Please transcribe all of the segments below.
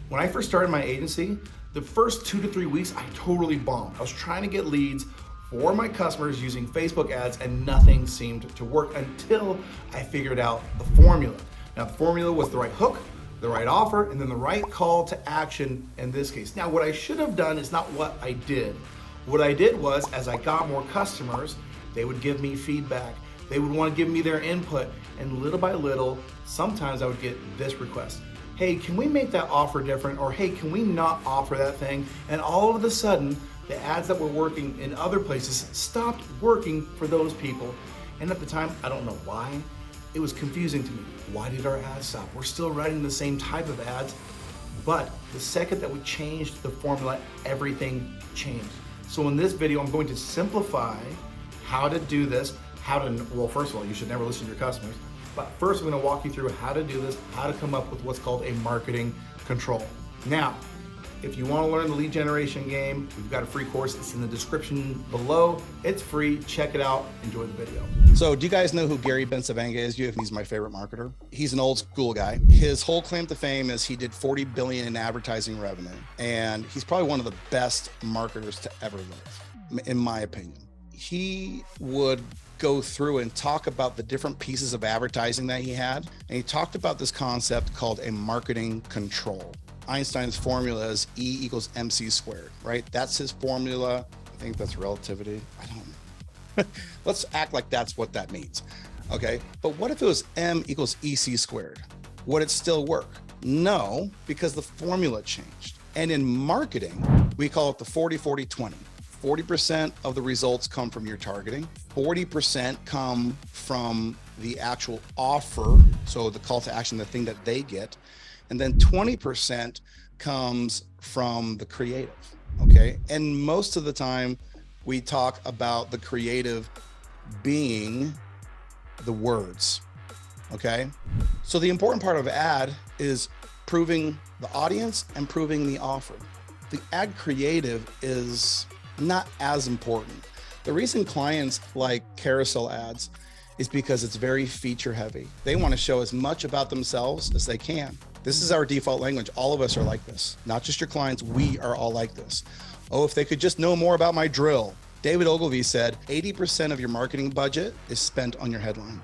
When I first started my agency, the first 2 to 3 weeks, I totally bombed. I was trying to get leads for my customers using Facebook ads and nothing seemed to work until I figured out the formula. Now, the formula was the right hook, the right offer, and then the right call to action in this case. Now, what I should have done is not what I did. What I did was, as I got more customers, they would give me feedback. They would want to give me their input, and little by little, sometimes I would get this request. Hey, can we make that offer different? Or hey, can we not offer that thing? And all of a sudden, the ads that were working in other places stopped working for those people. And at the time, I don't know why, it was confusing to me. Why did our ads stop? We're still running the same type of ads, but the second that we changed the formula, everything changed. So in this video, I'm going to simplify how to do this, well, first of all, you should never listen to your customers. But first, I'm gonna walk you through how to do this, how to come up with what's called a marketing control. Now, if you wanna learn the lead generation game, we've got a free course. It's in the description below. It's free, check it out, enjoy the video. So do you guys know who Gary Bencivenga is? He's my favorite marketer. He's an old school guy. His whole claim to fame is he did 40 billion in advertising revenue. And he's probably one of the best marketers to ever live, in my opinion. He would go through and talk about the different pieces of advertising that he had. And he talked about this concept called a marketing control. Einstein's formula is E equals MC squared, right? That's his formula. I think that's relativity. I don't know. Let's act like that's what that means. Okay. But what if it was M equals EC squared? Would it still work? No, because the formula changed. And in marketing, we call it the 40-40-20. 40% of the results come from your targeting, 40% come from the actual offer, so the call to action, the thing that they get, and then 20% comes from the creative, okay? And most of the time, we talk about the creative being the words, okay? So the important part of ad is proving the audience and proving the offer. The ad creative is not as important. The reason clients like carousel ads is because it's very feature heavy. They want to show as much about themselves as they can. This is our default language. All of us are like this. Not just your clients, we are all like this. Oh, if they could just know more about my drill. David Ogilvy said 80% of your marketing budget is spent on your headline.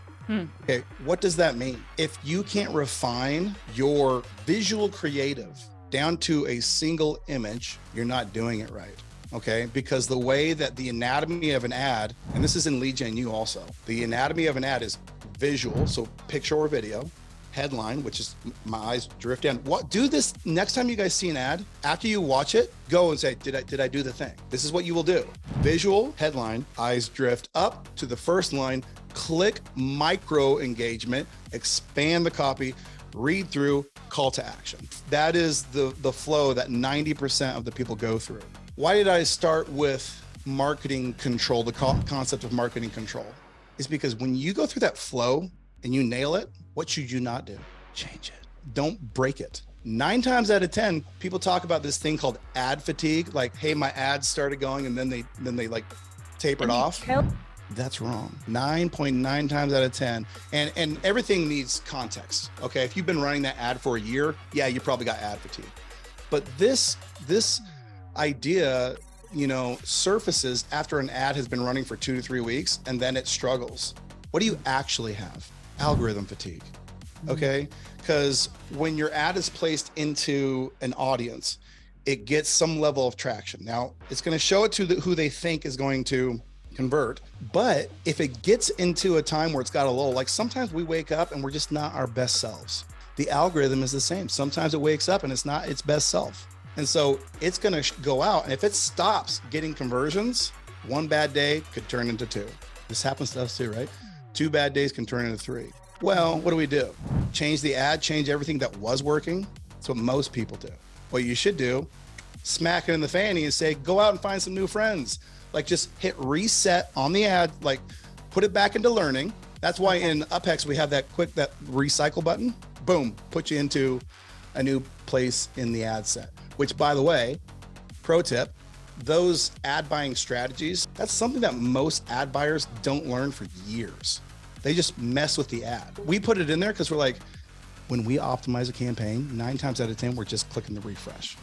Okay, what does that mean? If you can't refine your visual creative down to a single image, you're not doing it right. Okay, because the way that the anatomy of an ad, and this is in Lead Gen U also, the anatomy of an ad is visual, so picture or video, headline, which is my eyes drift down. Do this next time you guys see an ad, after you watch it, go and say, did I do the thing? This is what you will do. Visual, headline, eyes drift up to the first line, click micro engagement, expand the copy, read through, call to action. That is the flow that 90% of the people go through. Why did I start with marketing control, the concept of marketing control? Is because when you go through that flow and you nail it, what should you not do? Change it. Don't break it. 9 times out of 10, people talk about this thing called ad fatigue. Like, hey, my ads started going and then they like tapered off. That's wrong. 9.9 times out of 10. And everything needs context. Okay. If you've been running that ad for a year, yeah, you probably got ad fatigue. But this idea, surfaces after an ad has been running for 2 to 3 weeks and then it struggles. What do you actually have? Algorithm fatigue. Okay. Because when your ad is placed into an audience, it gets some level of traction. Now it's going to show it to who they think is going to convert. But if it gets into a time where it's got a lull, like sometimes we wake up and we're just not our best selves. The algorithm is the same. Sometimes it wakes up and it's not its best self. And so it's going to go out. And if it stops getting conversions, 1 bad day could turn into 2. This happens to us too, right? 2 bad days can turn into 3. Well, what do? Change the ad, change everything that was working. That's what most people do. What you should do, smack it in the fanny and say, go out and find some new friends. Like just hit reset on the ad, like put it back into learning. That's why in UpHex, we have that recycle button. Boom, put you into a new place in the ad set. Which, by the way, pro tip, those ad buying strategies, that's something that most ad buyers don't learn for years. They just mess with the ad. We put it in there because we're like, When we optimize a campaign, 9 times out of 10, we're just clicking the refresh.